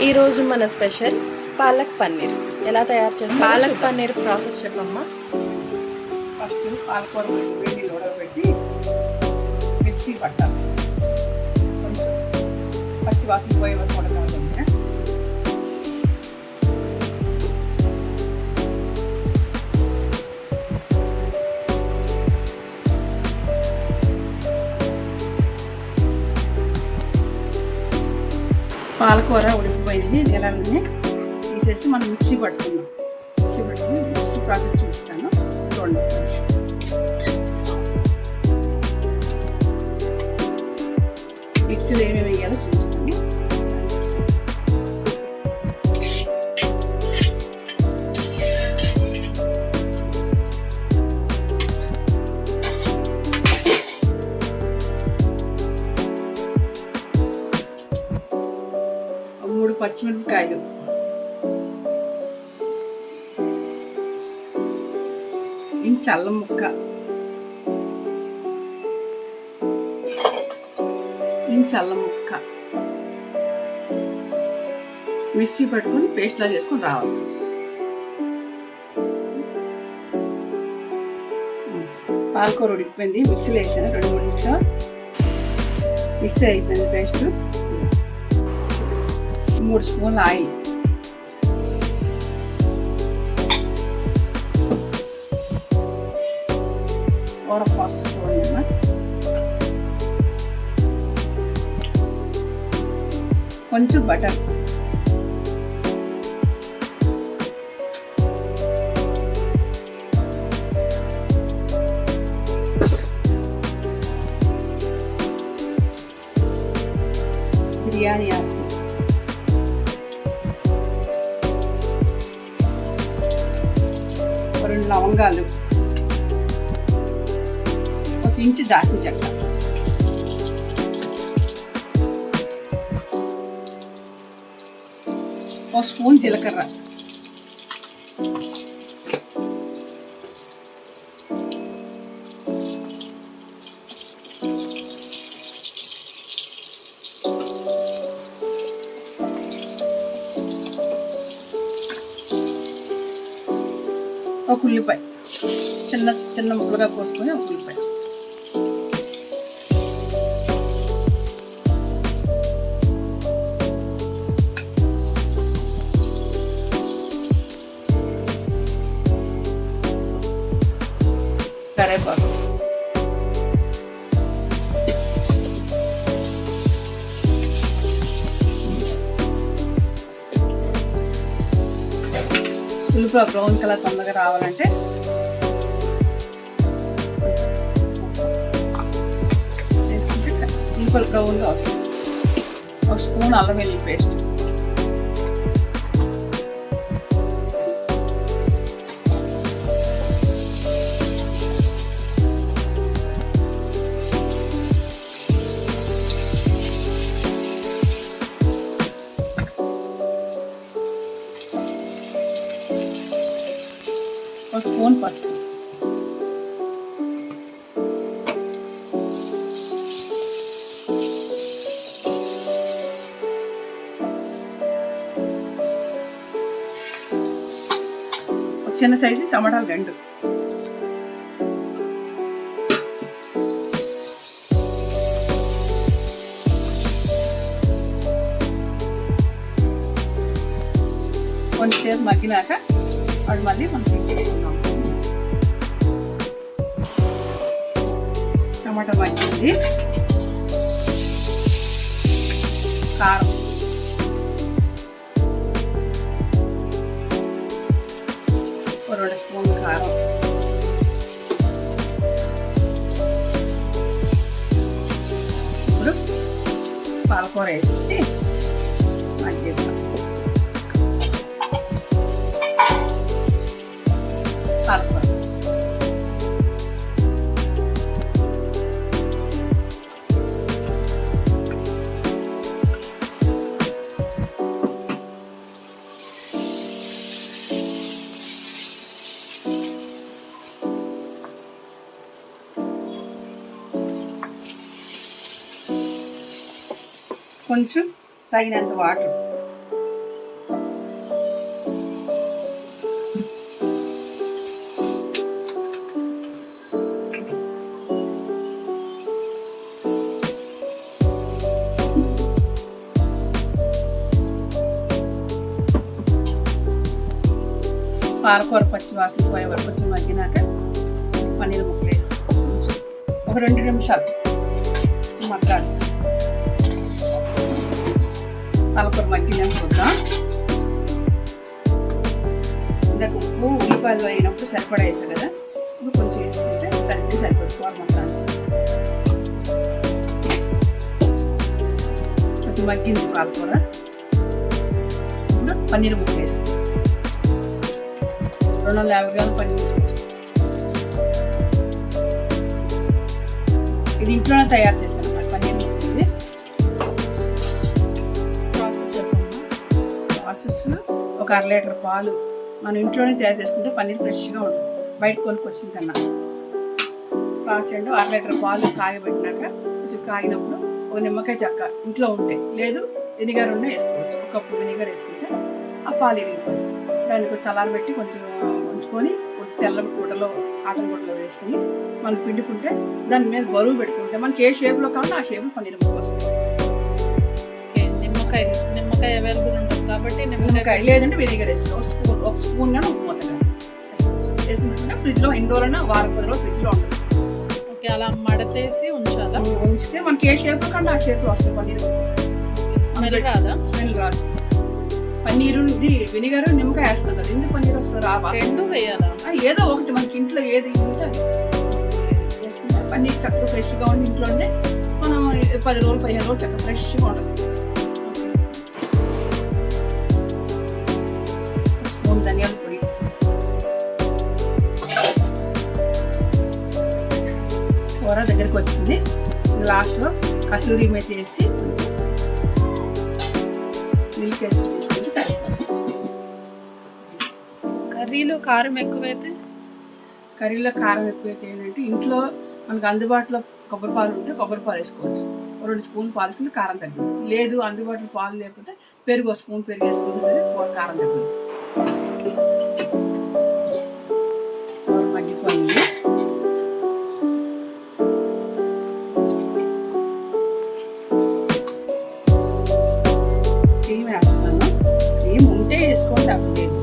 ఈరోజు మన స్పెషల్ పాలక్ పన్నీర్. ఎలా తయారు చేస్తాం? పాలక్ పన్నీర్ ప్రాసెస్ చెప్పమ్మా. ఫస్ట్ పాలకూర వేడి ఉడకబెట్టి మిక్సీ పట్టాలి. కొంచెం పచ్చి వాసన పోయే వరకు ఉడకాలి. పాలకూర ఉడికిపోయింది. నీళ్ళని తీసేసి మనం మిక్సీ పట్టుకున్నాం. మిక్సీ ప్రాసెస్ చూపిస్తాను, చూడండి. మిక్సీలో ఏమేమి వేయాలో చూపిస్తాను. మూడు పచ్చిమిరపకాయలు, ఇంచు అల్లం ముక్క, మిక్సీ పట్టుకొని పేస్ట్లా చేసుకొని రావాలి. పాలకూర ఉడికిపోయింది. మిక్సీలో వేసాను 2-3 నిమిషాలు. మిక్సీ అయిపోయింది పేస్ట్. 3 స్పూన్ల ఆయిల్, కూర ప్రాసెస్ చూడండి. కొంచెం బటర్, బిర్యానీ ఆకు, 2 లవంగాలు, 1 ఇంచు దాల్చిన చెక్క, ఒక స్పూన్ జీలకర్ర, ఒక ఉల్లిపాయ చిన్న చిన్న ముక్కలుగా కోసుకొని ఒక ఉల్లిపాయ, కరివేపాకు, ఉల్లిపాయ బ్రౌన్ కలర్ తొందరగా రావాలంటే ఉల్లిపాయలు బ్రౌన్గా వస్తుంది. 1 స్పూన్ అల్లం వెల్లుల్లి పేస్ట్, ఒక స్పూన్ పసుపు, చిన్న సైజు టమాటాలు 2, కొంచెంసేపు మగ్గినాక వాడు మళ్ళీ మనం తీసుకుంటాం. టమాటా మగ్గింది. కారం, ఒక 2 స్పూన్లు కారం, ఇప్పుడు పాలకూర వేసి మగ్గిద్దాం. పాలకూర కొంచెం తగినంత వాటర్, పాలకూర పచ్చి వాసన పోయే వరకు కొంచెం మగ్గినాక పన్నీర్ ముక్కలు వేసి కొంచెం ఒక 2 నిమిషాలు మగ్గాలి. పాలకూర మగ్గినాక చూద్దాం. ఇందాక ఉప్పు ఉల్లిపాయలు అయినప్పుడు సరిపడా వేసాను కదా, ఇప్పుడు కొంచెం వేసుకుంటే సరిపోతుంది కూర మొత్తాన్ని. కొంచెం మగ్గింది పాలకూర. ఇప్పుడు పన్నీర్ ముక్కలు వేసుకుంటాం. 250 గ్రాముల పన్నీర్. ఇది ఇంట్లోనే తయారు చేస్తాను అన్నమాట పన్నీర్ ముక్కలు. ఇది ప్రాసెస్ ఒక 1/2 లీటర్ పాలు మనం ఇంట్లోనే తయారు చేసుకుంటే పన్నీర్ ఫ్రెష్గా ఉంటుంది బయట కొనుక్కొచ్చిన కన్నా. ప్రాసెస్ 1/2 లీటర్ పాలు కాగబెట్టినాక కొంచెం కాగినప్పుడు ఒక నిమ్మకాయ చెక్క ఇంట్లో ఉంటే, లేదు వెనిగర్ ఉండే వేసుకోవచ్చు. ఒక కప్పు వెనిగర్ వేసుకుంటే ఆ పాలు ఇరిగిపోతుంది. దాన్ని కొంచెం చల్లారబెట్టి కొంచెం ఉంచుకొని తెల్ల గుడ్డలో కాటన్ గుడ్డలో వేసుకొని మనం పిండుకుంటే దాని మీద బరువు పెట్టుకుంటే మనకి ఏ షేప్లో కావాలో ఆ షేప్లో పన్నీర్ ముక్కలు వస్తుంది. నిమ్మకాయ అవైలబుల్ ఉంటుంది కాబట్టి నిమ్మకాయ, లేదంటే వెనిగర్ వేసుకుంటాం. ఒక స్పూన్ కానీ ఉప్పు మొత్తం వేసుకుంటే ఫ్రిడ్జ్లో ఎన్ని రోజులైనా వారం 10 రోజులు ఫ్రిడ్జ్లో ఉంటుంది. ఓకే, అలా మడతేసి ఉంచాలా? ఉంచితే మనకి ఏ షేప్లో కానీ ఆ షేప్లో వస్తుంది పన్నీర్. స్మెల్ రాదా? స్మెల్ రాదు. పన్నీరు వెనిగర్ నిమ్మకాయ వేస్తాం కదా, ఎందుకు పన్నీర్ వస్తుంది? రెండు వేయాలా? ఏదో ఒకటి మనకి ఇంట్లో ఏది ఉంటే అది వేసుకుంటే పన్నీర్ చక్కగా ఫ్రెష్గా ఉండి ఇంట్లోనే మనం 10 రోజులు 15 రోజులు చక్కగా ఫ్రెష్గా ఉంటుంది. స్పూన్ ధనియాల పొడి, కూర దగ్గరికి వచ్చింది. లాస్ట్లో కసూరి మేతి వేసి మిల్క్ వేసి కర్రీలో కారం ఎక్కువైతే ఏంటంటే ఇంట్లో మనకు అందుబాటులో కొబ్బరి పాలు ఉంటే కొబ్బరి పాలు వేసుకోవచ్చు. 2 స్పూన్లు పాలు వేసుకుంటే కారం తగ్గింది. లేదు అందుబాటులో పాలు లేకపోతే పెరుగు స్పూన్ పెరుగు వేసుకుంటే సరే కారం తగ్గింది. కూర మగ్గిపోయింది. క్రీమ్ వేస్తున్నాను. క్రీమ్ ఉంటే వేసుకోండి, అప్పుడు లేదు.